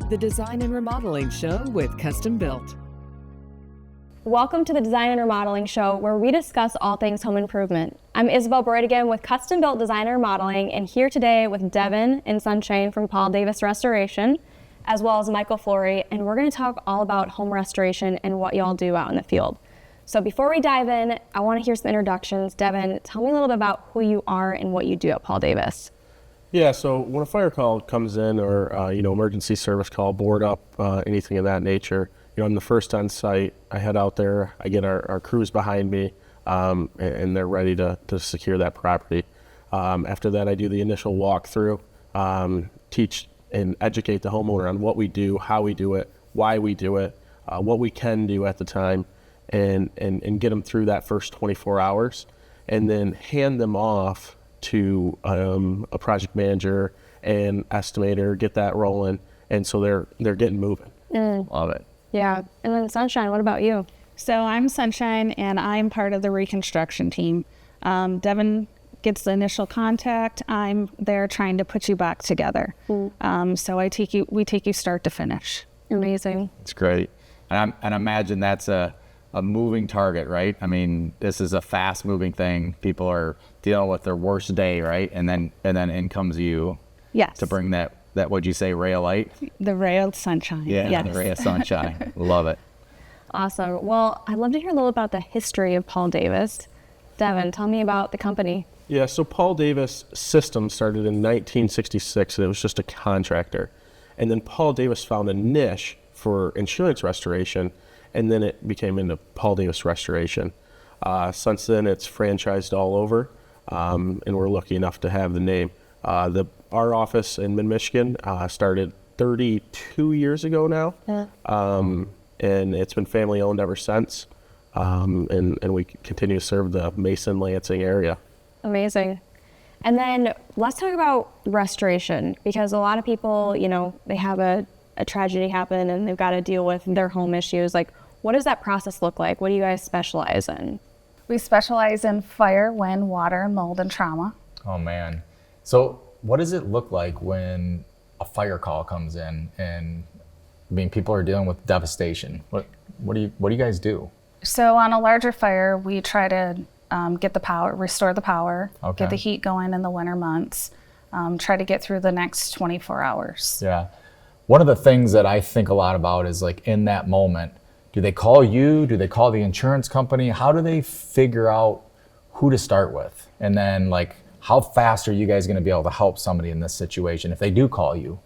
the Design and Remodeling Show with Custom Built. Welcome to the Design and Remodeling Show, where we discuss all things home improvement. I'm Isabel Brodigan with Custom Built Design and Remodeling, and here today with Devin and Sunshine from Paul Davis Restoration, as well as Michael Flory, and we're going to talk all about home restoration and what y'all do out in the field. So before we dive in, I want to hear some introductions. Devin, tell me a little bit about who you are and what you do at Paul Davis. Yeah, so when a fire call comes in or, emergency service call, board up, anything of that nature, I'm the first on site. I head out there, I get our crews behind me, and they're ready to secure that property. After that, I do the initial walkthrough, teach and educate the homeowner on what we do, how we do it, why we do it, what we can do at the time, and get them through that first 24 hours, and then hand them off to a project manager and estimator, get that rolling, and so they're getting moving. Love it. Yeah, and then Sunshine, what about you? So I'm Sunshine, and I'm part of the reconstruction team. Devin gets the initial contact. I'm there trying to put you back together. So we take you start to finish. Amazing. It's great. And I imagine that's a moving target, right? I mean, this is a fast moving thing. People are dealing with their worst day, right? And then in comes you. Yes. To bring that what'd you say, ray of light? The ray of sunshine. Yeah, yes. The ray of sunshine. Love it. Awesome. Well, I'd love to hear a little about the history of Paul Davis. Devin, tell me about the company. Yeah, so Paul Davis Systems started in 1966, and it was just a contractor. And then Paul Davis found a niche for insurance restoration, and then it became into Paul Davis Restoration. Since then, it's franchised all over, and we're lucky enough to have the name. Our office in Mid-Michigan started 32 years ago now, and it's been family owned ever since, and we continue to serve the Mason-Lansing area. Amazing. And then let's talk about restoration, because a lot of people, they have a tragedy happen and they've got to deal with their home issues. Like, what does that process look like? What do you guys specialize in? We specialize in fire, wind, water, mold, and trauma. Oh man. So what does it look like when a fire call comes in and people are dealing with devastation? What do you guys do? So on a larger fire, we try to get the power, restore the power, get the heat going in the winter months, try to get through the next 24 hours. Yeah. One of the things that I think a lot about is, like, in that moment, do they call you? Do they call the insurance company? How do they figure out who to start with? And then, like, how fast are you guys going to be able to help somebody in this situation if they do call you?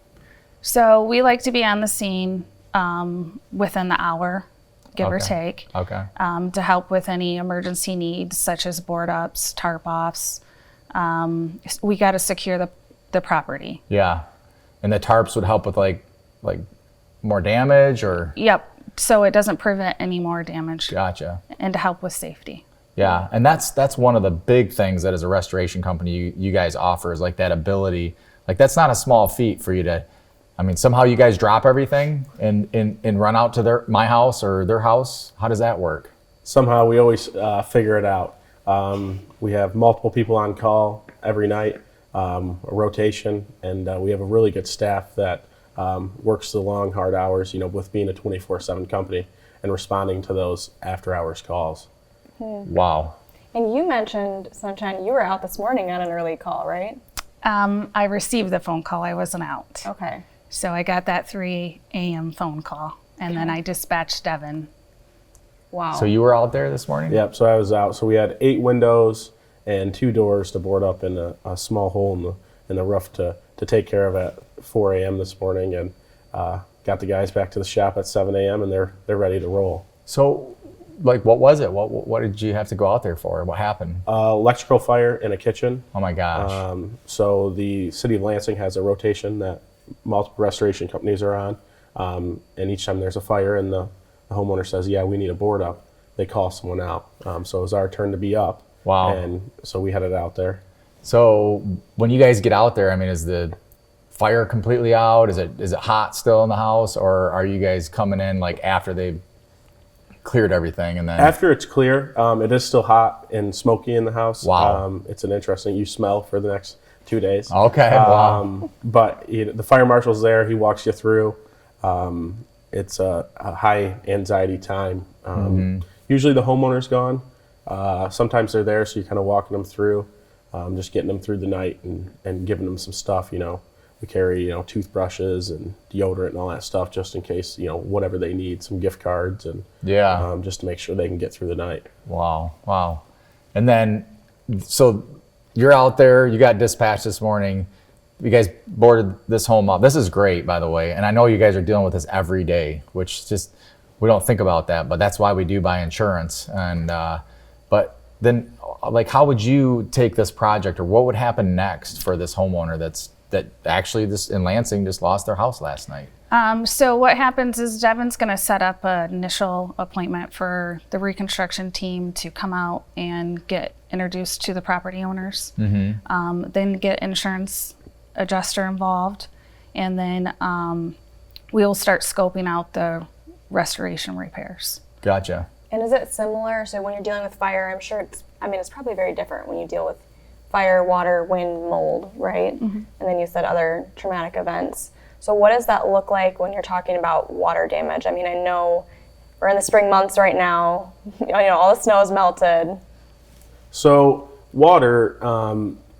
So we like to be on the scene within the hour, give or take, to help with any emergency needs such as board ups, tarp offs. We got to secure the property. Yeah. And the tarps would help with like more damage, or? Yep. So it doesn't prevent any more damage. Gotcha. And to help with safety. Yeah, and that's one of the big things that as a restoration company you guys offer, is like that ability. Like, that's not a small feat for you to, somehow you guys drop everything and run out to my house or their house. How does that work? Somehow we always figure it out. We have multiple people on call every night, a rotation, and we have a really good staff that works the long, hard hours, with being a 24/7 company and responding to those after-hours calls. Wow. And you mentioned, Sunshine, you were out this morning on an early call, right? I received the phone call. I wasn't out. Okay. So I got that 3 a.m. phone call, and then I dispatched Devin. Wow. So you were out there this morning? Yep, so I was out. So we had 8 windows and 2 doors to board up in a small hole in the roof to take care of at 4 a.m. this morning, and got the guys back to the shop at 7 a.m. and they're ready to roll. So, like, what was it? What did you have to go out there for? What happened? Electrical fire in a kitchen. Oh my gosh. So the city of Lansing has a rotation that multiple restoration companies are on, and each time there's a fire and the homeowner says, yeah, we need a board up, they call someone out. So it was our turn to be up. Wow. And so we headed out there. So when you guys get out there, is the fire completely out? Is it hot still in the house, or are you guys coming in like after they've cleared everything? And then after it's clear, it is still hot and smoky in the house. Wow. It's an interesting, you smell for the next 2 days. Okay. Wow. But the fire marshal's there, he walks you through. It's a high anxiety time. Usually the homeowner's gone. Sometimes they're there, so you're kind of walking them through, just getting them through the night and giving them some stuff. We carry toothbrushes and deodorant and all that stuff just in case whatever they need, some gift cards and just to make sure they can get through the night. Wow. And then, so you're out there, you got dispatched this morning. You guys boarded this home up. This is great, by the way. And I know you guys are dealing with this every day, which just, we don't think about that, but that's why we do buy insurance. And, but then like, how would you take this project, or what would happen next for this homeowner that actually this in Lansing just lost their house last night? So what happens is Devin's going to set up an initial appointment for the reconstruction team to come out and get introduced to the property owners, then get insurance adjuster involved, and then we'll start scoping out the restoration repairs. Gotcha. And is it similar? So when you're dealing with fire, I'm sure it's probably very different when you deal with fire, water, wind, mold, right? And then you said other traumatic events. So what does that look like when you're talking about water damage? I mean, I know we're in the spring months right now. All the snow is melted. So water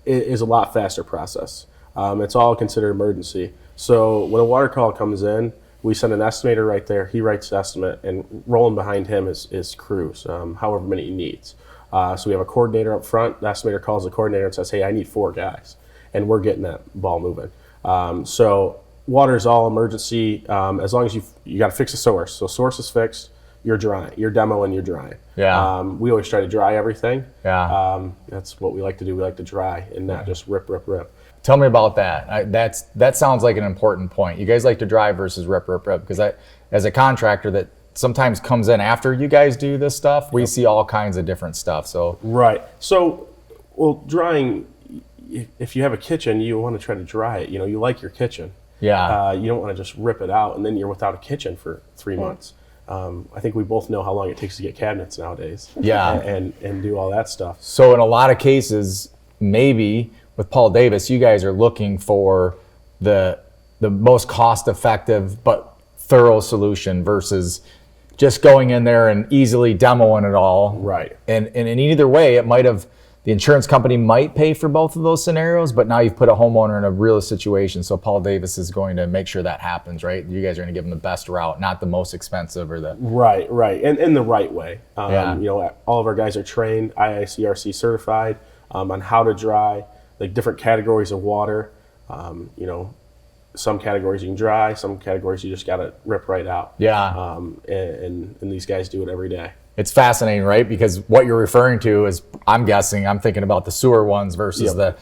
is a lot faster process. It's all considered emergency. So when a water call comes in, we send an estimator right there. He writes the estimate, and rolling behind him is crews, however many he needs. So we have a coordinator up front. The estimator calls the coordinator and says, "Hey, I need 4 guys," and we're getting that ball moving. So water is all emergency, as long as you got to fix the source. So source is fixed, you're drying. You're demoing, you're drying. Yeah. We always try to dry everything. Yeah. That's what we like to do. We like to dry and not just rip. Tell me about that. That sounds like an important point. You guys like to dry versus rip, because as a contractor that sometimes comes in after you guys do this stuff, we see all kinds of different stuff. So right. So, well, drying. If you have a kitchen, you want to try to dry it. You like your kitchen. Yeah. You don't want to just rip it out and then you're without a kitchen for 3 months. I think we both know how long it takes to get cabinets nowadays. Yeah. And do all that stuff. So in a lot of cases, maybe with Paul Davis, you guys are looking for the most cost-effective but thorough solution versus just going in there and easily demoing it all. Right. And in either way, the insurance company might pay for both of those scenarios, but now you've put a homeowner in a real situation. So Paul Davis is going to make sure that happens, right? You guys are going to give them the best route, not the most expensive or the... Right. And in the right way. All of our guys are trained, IICRC certified on how to dry, like different categories of water. Some categories you can dry, some categories you just got to rip right out. Yeah. And these guys do it every day. It's fascinating, right? Because what you're referring to is, I'm thinking about the sewer ones versus the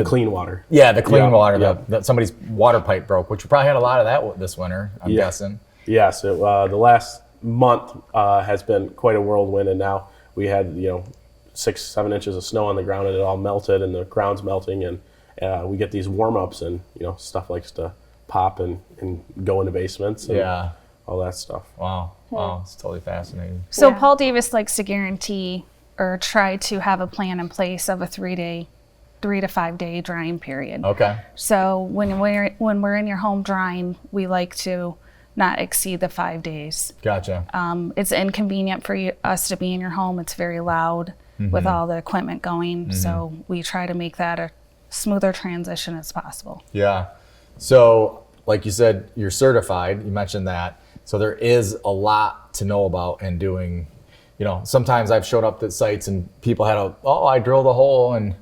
clean water. Yeah, the clean water. Yep. That somebody's water pipe broke, which we probably had a lot of that this winter, I'm guessing. Yeah, so the last month has been quite a whirlwind, and now we had 6-7 inches of snow on the ground, and it all melted, and the ground's melting, and we get these warm-ups, and stuff likes to pop and go into basements and all that stuff. Wow, it's totally fascinating. So Paul Davis likes to guarantee or try to have a plan in place of a 3 to 5 day drying period. Okay. So when we're in your home drying, we like to not exceed the 5 days. Gotcha. It's inconvenient for us to be in your home. It's very loud with all the equipment going. So we try to make that a smoother transition as possible. Yeah. So like you said, you're certified. You mentioned that. So there is a lot to know about and doing. Sometimes I've showed up at sites and people had I drilled a hole and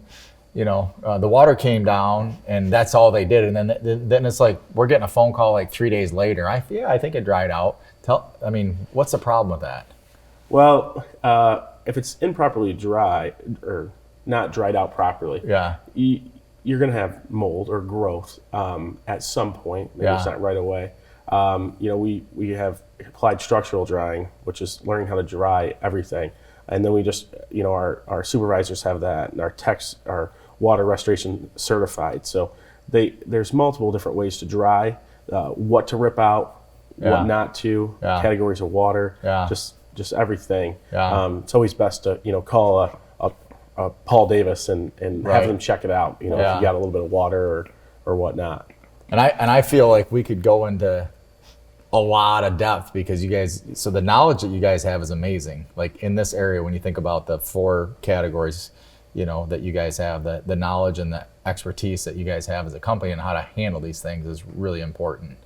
the water came down and that's all they did. And then it's like, we're getting a phone call like 3 days later. I think it dried out. What's the problem with that? Well, if it's improperly dry or not dried out properly, you're going to have mold or growth at some point. Maybe it's not right away. We have applied structural drying, which is learning how to dry everything. And then we just, our supervisors have that, and our techs are water restoration certified. So there's multiple different ways to dry, what to rip out, what not to, categories of water, just everything. It's always best to, call a Paul Davis and have them check it out, if you got a little bit of water or whatnot. And I feel like we could go into a lot of depth because you guys, so the knowledge that you guys have is amazing. Like in this area, when you think about the 4 categories, that you guys have, the knowledge and the expertise that you guys have as a company and how to handle these things is really important.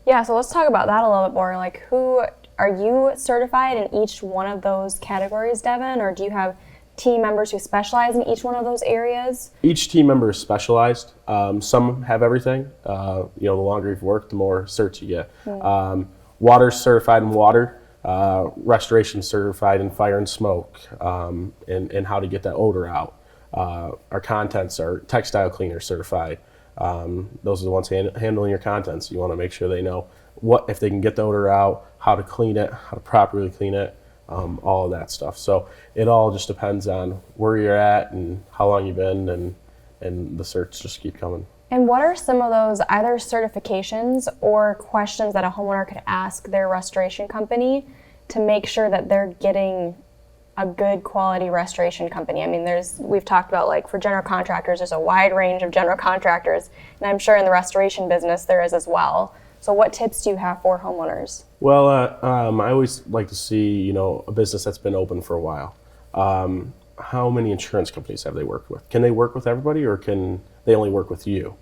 Yeah, so let's talk about that a little bit more. Like, who are you certified in each one of those categories, Devin, or do you have team members who specialize in each one of those areas? Each team member is specialized. Some have everything. The longer you've worked, the more certs you get. Water's certified in water, restoration certified in fire and smoke, and how to get that odor out. Our contents are textile cleaner certified. Those are the ones handling your contents. You want to make sure they know if they can get the odor out, how to clean it, how to properly clean it. All of that stuff. So it all just depends on where you're at and how long you've been, and the certs just keep coming. And what are some of those either certifications or questions that a homeowner could ask their restoration company to make sure that they're getting a good quality restoration company? I mean, we've talked about, like, for general contractors, there's a wide range of general contractors, and I'm sure in the restoration business there is as well. So what tips do you have for homeowners? Well, I always like to see, a business that's been open for a while. How many insurance companies have they worked with? Can they work with everybody, or can they only work with you?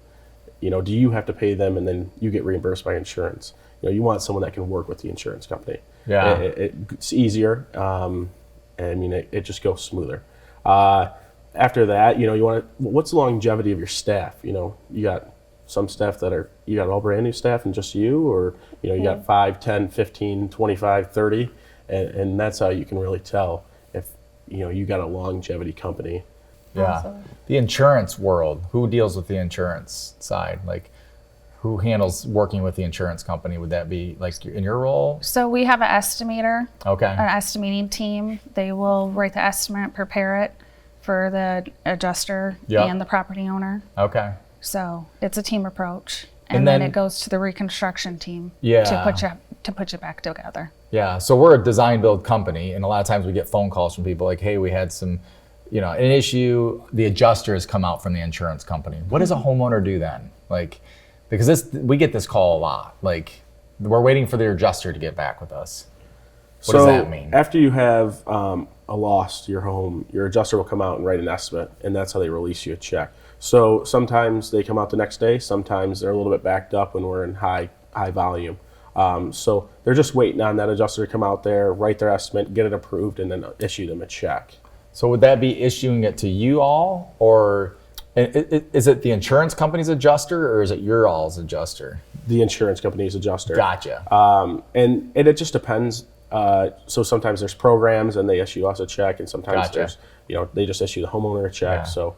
Do you have to pay them and then you get reimbursed by insurance? You want someone that can work with the insurance company. Yeah. It's easier. It just goes smoother. After that, what's the longevity of your staff? You got some staff you got all brand new staff and just you, or you got 5, 10, 15, 25, 30, and that's how you can really tell if you got a longevity company. Yeah. Awesome. The insurance world, who deals with the insurance side? Like, who handles working with the insurance company? Would that be like in your role? So we have an estimator, Okay. an estimating team. They will write the estimate, prepare it for the adjuster Yep. and the property owner. Okay. So it's a team approach, And and then then- it goes to the reconstruction team Yeah. to put you back together. Yeah, so we're a design build company, and a lot of times we get phone calls from people like, hey, we had some, an issue, the adjuster has come out from the insurance company. What does a homeowner do then? Like, because we get this call a lot, like, we're waiting for the adjuster to get back with us. What does that mean? After you have a loss to your home, your adjuster will come out and write an estimate, and that's how they release you a check. So sometimes they come out the next day, sometimes they're a little bit backed up when we're in high volume. So they're just waiting on that adjuster to come out there, write their estimate, get it approved, and then issue them a check. So would that be issuing it to you all, or is it the insurance company's adjuster, or is it your all's adjuster? The insurance company's adjuster. Gotcha. And it just depends. So sometimes there's programs and they issue us a check, and sometimes Gotcha. there's, they just issue the homeowner a check. Yeah. So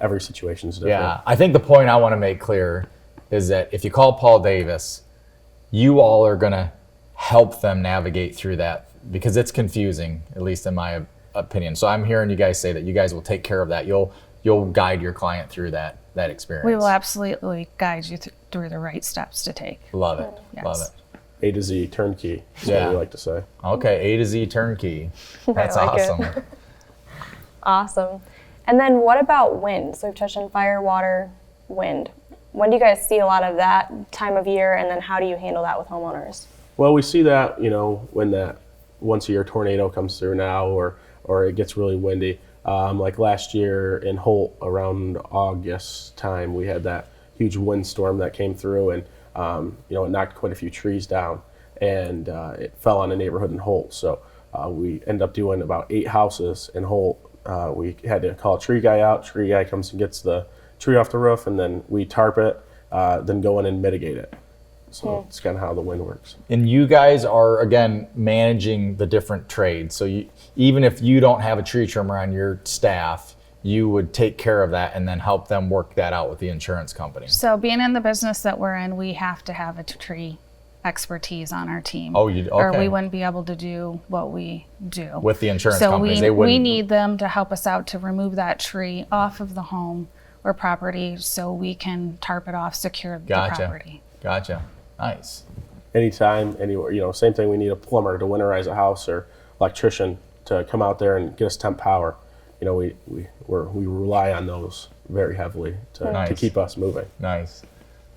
every situation is different. Yeah, I think the point I want to make clear is that if you call Paul Davis, you all are going to help them navigate through that, because it's confusing, at least in my opinion. So I'm hearing you guys say that you guys will take care of that. You'll guide your client through that experience. We will absolutely guide you through the right steps to take. Love it. Yes. Love it. A to Z turnkey, is Yeah. what we like to say. Okay, A to Z turnkey. That's like it. awesome. Awesome. And then what about wind? So we've touched on fire, water, wind. When do you guys see a lot of that time of year, and then how do you handle that with homeowners? Well, we see that, when that once a year tornado comes through now, or it gets really windy. Like last year in Holt around August time, we had that huge windstorm that came through, and it knocked quite a few trees down, and it fell on a neighborhood in Holt. So we ended up doing about 8 houses in Holt. We had to call a tree guy out. Tree guy comes and gets the tree off the roof, and then we tarp it, then go in and mitigate it. So it's kind of how the wind works. And you guys are, again, managing the different trades. So even if you don't have a tree trimmer on your staff, you would take care of that and then help them work that out with the insurance company. So being in the business that we're in, we have to have a tree expertise on our team. Oh, you Or okay. we wouldn't be able to do what we do. With the insurance so companies, we, they wouldn't. we need them to help us out to remove that tree off of the home or property so we can tarp it off, secure the property. Gotcha. Nice. Anytime, anywhere, same thing. We need a plumber to winterize a house, or electrician to come out there and get us temp power. We rely on those very heavily to Nice. keep us moving. Nice.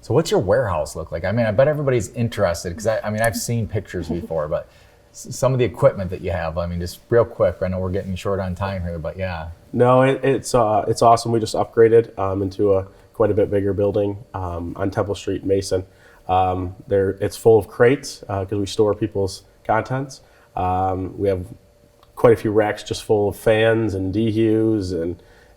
So what's your warehouse look like? I mean, I bet everybody's interested because I mean, I've seen pictures before, but some of the equipment that you have, I mean, just real quick, I know we're getting short on time here, but yeah. No, it's awesome. We just upgraded into a quite a bit bigger building on Temple Street, Mason. It's full of crates because we store people's contents. We have quite a few racks just full of fans and dehues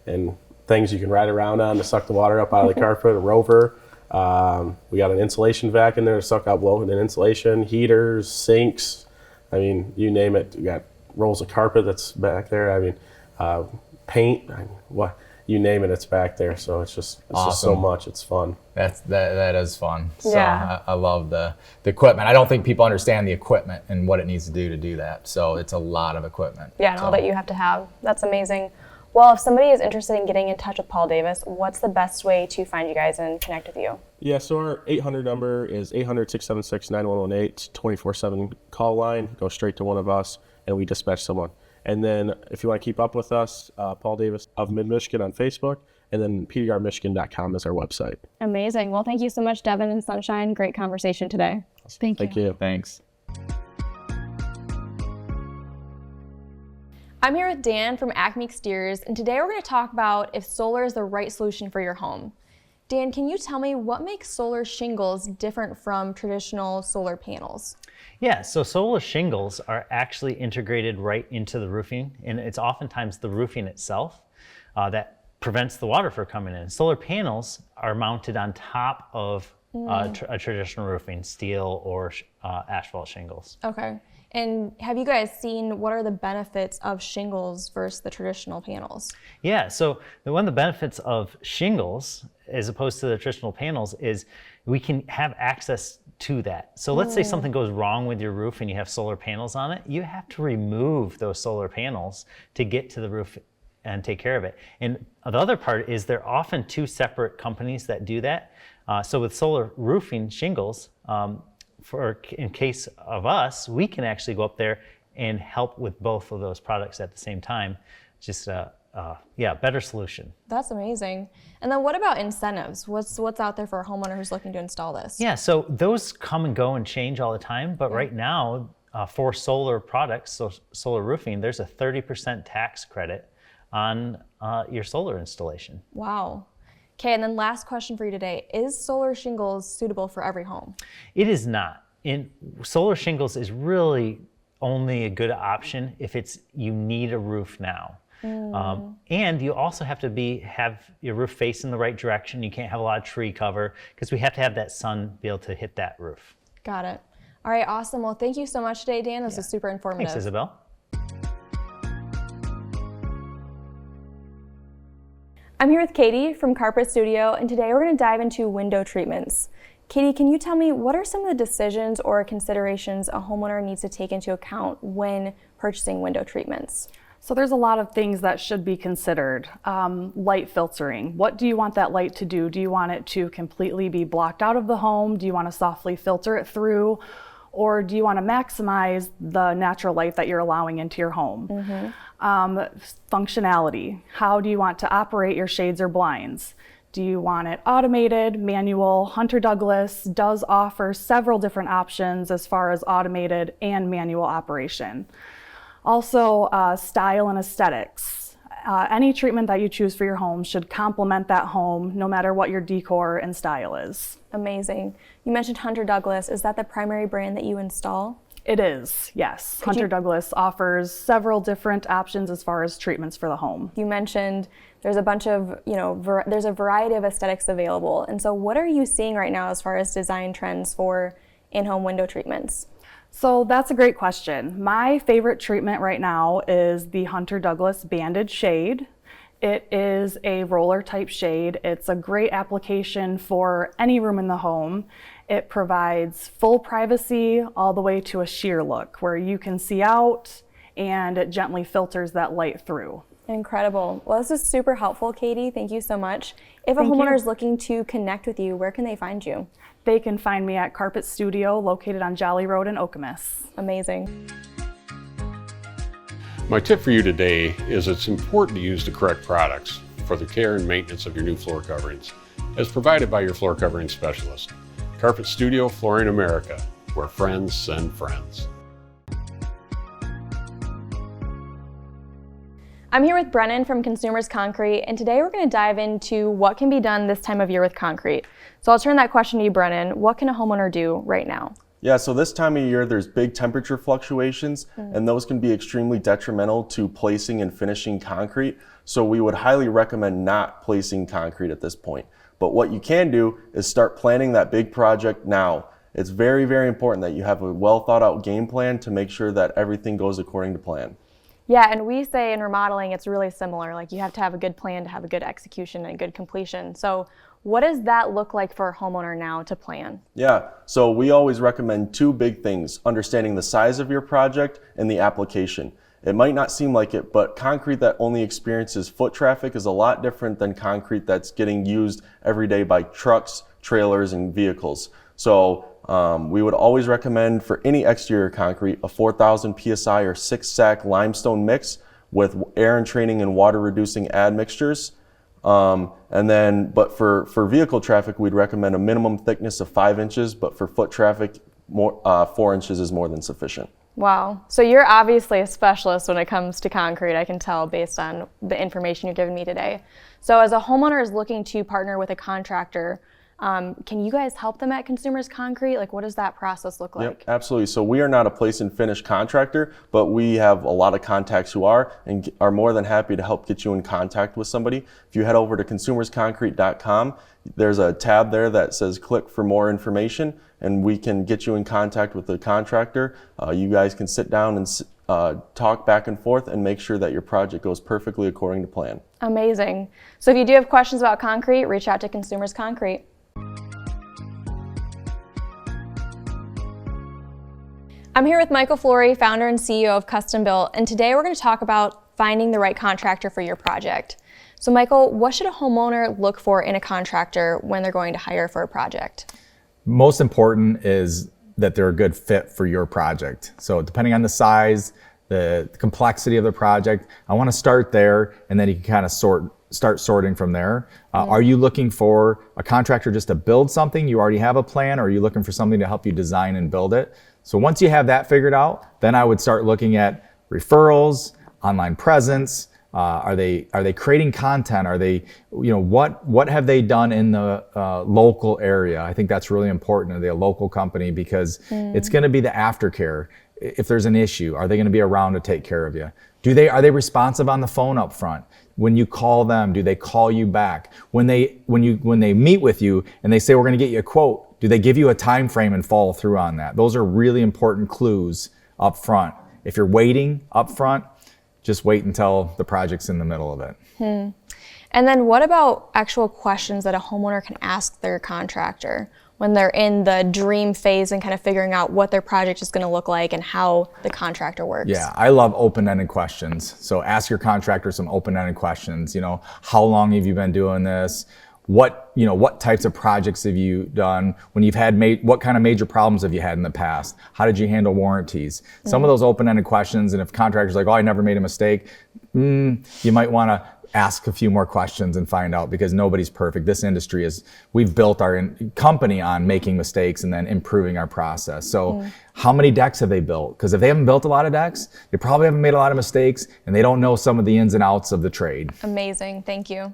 and things you can ride around on to suck the water up out of the carpet, a rover. We got an insulation vac in there to suck out blow and insulation, heaters, sinks. I mean, you name it. We got rolls of carpet that's back there. I mean, paint, what you name it, it's back there. So it's just so much. It's fun. That is fun. So Yeah. I love the equipment. I don't think people understand the equipment and what it needs to do that. So it's a lot of equipment. Yeah, and all that you have to have. That's amazing. Well, if somebody is interested in getting in touch with Paul Davis, what's the best way to find you guys and connect with you? Yeah, so our 800 number is 800-676-9118. It's a 24/7 call line. Go straight to one of us, and we dispatch someone. And then if you want to keep up with us, Paul Davis of Mid-Michigan on Facebook, and then pdrmichigan.com is our website. Amazing. Well, thank you so much, Devin and Sunshine. Great conversation today. Thank you. Thanks. I'm here with Dan from Acme Exteriors, and today we're going to talk about if solar is the right solution for your home. Dan, can you tell me what makes solar shingles different from traditional solar panels? Yeah, so solar shingles are actually integrated right into the roofing, and it's oftentimes the roofing itself that prevents the water from coming in. Solar panels are mounted on top of a traditional roofing, steel or asphalt shingles. Okay. And have you guys seen what are the benefits of shingles versus the traditional panels? Yeah, so one of the benefits of shingles, as opposed to the traditional panels, is we can have access to that. So let's say something goes wrong with your roof and you have solar panels on it, you have to remove those solar panels to get to the roof and take care of it. And the other part is they're often two separate companies that do that. So with solar roofing shingles, in case of us, we can actually go up there and help with both of those products at the same time. Just better solution. That's amazing. And then what about incentives? What's out there for a homeowner who's looking to install this? Yeah, so those come and go and change all the time, but right now for solar products, so solar roofing, there's a 30% tax credit on your solar installation. Wow. Okay, and then last question for you today. Is solar shingles suitable for every home? It is not. Solar shingles is really only a good option if you need a roof now. And you also have to have your roof facing the right direction. You can't have a lot of tree cover because we have to have that sun be able to hit that roof. Got it. All right, awesome. Well, thank you so much today, Dan. This was super informative. Thanks, Isabel. I'm here with Katie from Carpet Studio, and today we're going to dive into window treatments. Katie, can you tell me what are some of the decisions or considerations a homeowner needs to take into account when purchasing window treatments? So there's a lot of things that should be considered. Light filtering. What do you want that light to do? Do you want it to completely be blocked out of the home? Do you want to softly filter it through? Or do you want to maximize the natural light that you're allowing into your home? Functionality. How do you want to operate your shades or blinds? Do you want it automated, manual? Hunter Douglas does offer several different options as far as automated and manual operation. Also, style and aesthetics. Any treatment that you choose for your home should complement that home, no matter what your decor and style is. Amazing. You mentioned Hunter Douglas. Is that the primary brand that you install? It is, yes. Hunter Douglas offers several different options as far as treatments for the home. You mentioned there's a bunch of, there's a variety of aesthetics available. And so what are you seeing right now as far as design trends for in-home window treatments? So that's a great question. My favorite treatment right now is the Hunter Douglas Banded Shade. It is a roller type shade. It's a great application for any room in the home. It provides full privacy all the way to a sheer look where you can see out, and it gently filters that light through. Incredible. Well, this is super helpful, Katie. Thank you so much. If a homeowner is looking to connect with you, where can they find you? They can find me at Carpet Studio, located on Jolly Road in Okemos. Amazing. My tip for you today is it's important to use the correct products for the care and maintenance of your new floor coverings. as provided by your floor covering specialist. Carpet Studio Flooring America, where friends send friends. I'm here with Brennan from Consumers Concrete, and today we're going to dive into what can be done this time of year with concrete. So I'll turn that question to you, Brennan. What can a homeowner do right now? Yeah, so this time of year there's big temperature fluctuations, and those can be extremely detrimental to placing and finishing concrete. So we would highly recommend not placing concrete at this point. But what you can do is start planning that big project now. It's very, very important that you have a well thought out game plan to make sure that everything goes according to plan. Yeah, and we say in remodeling it's really similar. Like, you have to have a good plan to have a good execution and a good completion. So what does that look like for a homeowner now to plan? Yeah, so we always recommend two big things: understanding the size of your project and the application. It might not seem like it, but concrete that only experiences foot traffic is a lot different than concrete that's getting used every day by trucks, trailers, and vehicles. So we would always recommend for any exterior concrete a 4,000 PSI or 6-sack limestone mix with air entraining and water reducing admixtures. But for vehicle traffic, we'd recommend a minimum thickness of 5 inches, but for foot traffic, 4 inches is more than sufficient. Wow. So you're obviously a specialist when it comes to concrete, I can tell based on the information you've given me today. So as a homeowner is looking to partner with a contractor, can you guys help them at Consumers Concrete? Like, what does that process look like? Yep, absolutely. So we are not a place and finish contractor, but we have a lot of contacts who are and are more than happy to help get you in contact with somebody. If you head over to consumersconcrete.com, there's a tab there that says click for more information, and we can get you in contact with the contractor. You guys can sit down and talk back and forth and make sure that your project goes perfectly according to plan. Amazing. So if you do have questions about concrete, reach out to Consumers Concrete. I'm here with Michael Flory, founder and CEO of Custom Built, and today we're going to talk about finding the right contractor for your project. So Michael, what should a homeowner look for in a contractor when they're going to hire for a project? Most important is that they're a good fit for your project. So depending on the size, the complexity of the project, I want to start there, and then you can kind of start sorting from there. Are you looking for a contractor just to build something? You already have a plan, or are you looking for something to help you design and build it? So once you have that figured out, then I would start looking at referrals, online presence. Are they creating content? Are they, what have they done in the local area? I think that's really important. Are they a local company? Because it's going to be the aftercare. If there's an issue, are they going to be around to take care of you? Are they responsive on the phone up front? When you call them, do they call you back? When they meet with you and they say, we're going to get you a quote, do they give you a time frame and follow through on that? Those are really important clues up front. If you're waiting up front, just wait until the project's in the middle of it. And then what about actual questions that a homeowner can ask their contractor when they're in the dream phase and kind of figuring out what their project is going to look like and how the contractor works? Yeah, I love open-ended questions. So ask your contractor some open-ended questions. How long have you been doing this? What types of projects have you done? When you've had what kind of major problems have you had in the past? How did you handle warranties? Some of those open-ended questions, and if contractor's like, oh, I never made a mistake, you might want to ask a few more questions and find out, because nobody's perfect. This industry we've built our company on making mistakes and then improving our process. So how many decks have they built? Because if they haven't built a lot of decks, they probably haven't made a lot of mistakes, and they don't know some of the ins and outs of the trade. Amazing, thank you.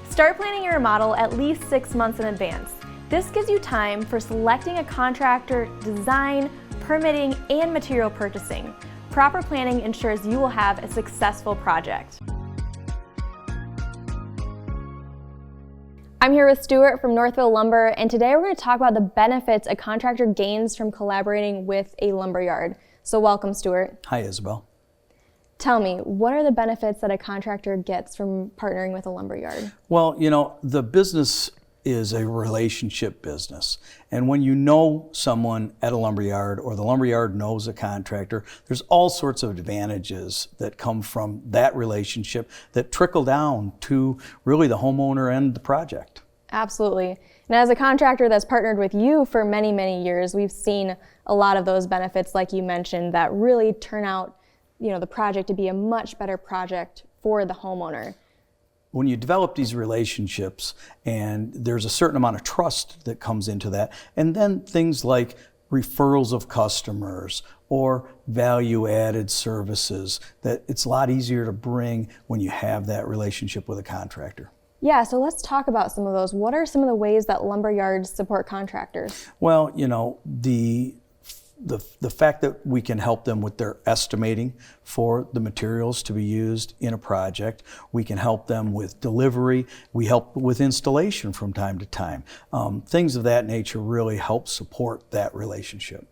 Start planning your remodel at least 6 months in advance. This gives you time for selecting a contractor, design, permitting, and material purchasing. Proper planning ensures you will have a successful project. I'm here with Stuart from Northville Lumber, and today we're going to talk about the benefits a contractor gains from collaborating with a lumberyard. So welcome, Stuart. Hi, Isabel. Tell me, what are the benefits that a contractor gets from partnering with a lumberyard? Well, the business is a relationship business. And when you know someone at a lumberyard, or the lumberyard knows a contractor, there's all sorts of advantages that come from that relationship that trickle down to really the homeowner and the project. Absolutely. And as a contractor that's partnered with you for many, many years, we've seen a lot of those benefits, like you mentioned, that really turn out the project to be a much better project for the homeowner. when you develop these relationships, and there's a certain amount of trust that comes into that, and then things like referrals of customers or value-added services, that it's a lot easier to bring when you have that relationship with a contractor. Yeah, so let's talk about some of those. What are some of the ways that lumber yards support contractors? Well, you know, the fact that we can help them with their estimating for the materials to be used in a project. We can help them with delivery. We help with installation from time to time. Things of that nature really help support that relationship.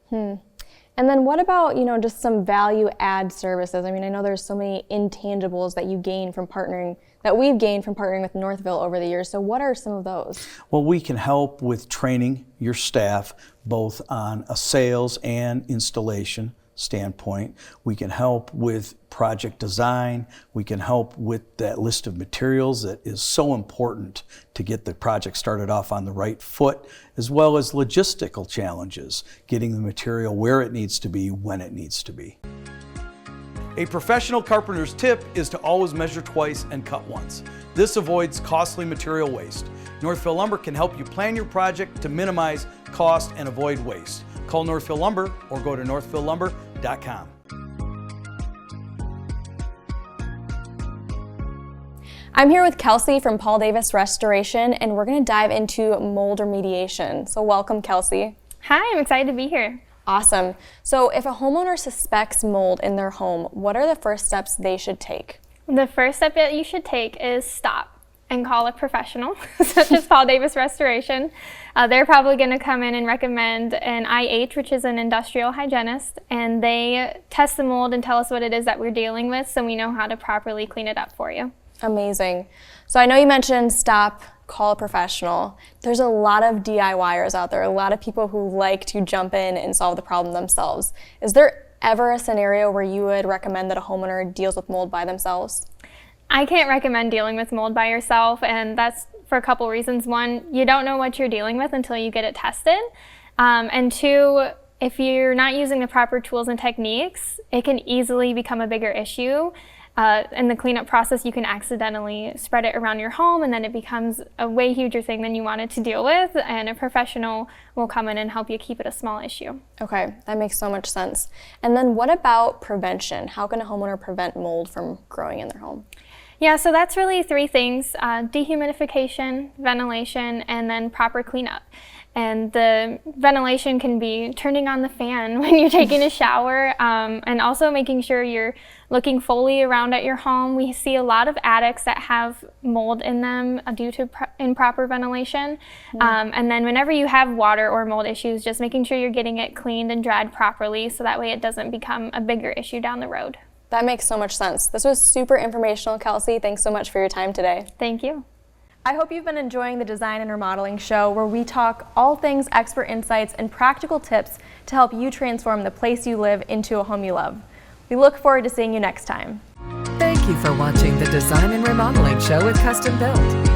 And then what about, you know, just some value add services? I mean, I know there's so many intangibles that you gain from partnering, that we've gained from partnering with Northville over the years. So what are some of those? Well, we can help with training your staff both on a sales and installation standpoint. We can help with project design. We can help with that list of materials that is so important to get the project started off on the right foot, as well as logistical challenges, getting the material where it needs to be, when it needs to be. A professional carpenter's tip is to always measure twice and cut once. This avoids costly material waste. Northville Lumber can help you plan your project to minimize cost and avoid waste. Call Northville Lumber or go to northvillelumber.com. I'm here with Kelsey from Paul Davis Restoration, and we're going to dive into mold remediation. So welcome, Kelsey. Hi, I'm excited to be here. Awesome. So if a homeowner suspects mold in their home, what are the first steps they should take? The first step that you should take is stop and call a professional, such as Paul Davis Restoration. They're probably going to come in and recommend an IH, which is an industrial hygienist, and they test the mold and tell us what it is that we're dealing with so we know how to properly clean it up for you. Amazing. So I know you mentioned stop, call a professional. There's a lot of DIYers out there, a lot of people who like to jump in and solve the problem themselves. Is there ever a scenario where you would recommend that a homeowner deals with mold by themselves? I can't recommend dealing with mold by yourself, and that's for a couple reasons. One, you don't know what you're dealing with until you get it tested. And two, if you're not using the proper tools and techniques, it can easily become a bigger issue. In the cleanup process, you can accidentally spread it around your home, and then it becomes a way huger thing than you wanted to deal with, and a professional will come in and help you keep it a small issue. Okay, that makes so much sense. And then what about prevention? How can a homeowner prevent mold from growing in their home? Yeah, so that's really three things: dehumidification, ventilation, and then proper cleanup. And the ventilation can be turning on the fan when you're taking a shower, and also making sure you're looking fully around at your home. We see a lot of attics that have mold in them due to improper ventilation. And then whenever you have water or mold issues, just making sure you're getting it cleaned and dried properly so that way it doesn't become a bigger issue down the road. That makes so much sense. This was super informational, Kelsey. Thanks so much for your time today. Thank you. I hope you've been enjoying the Design and Remodeling Show, where we talk all things expert insights and practical tips to help you transform the place you live into a home you love. We look forward to seeing you next time. Thank you for watching the Design and Remodeling Show with Custom Built.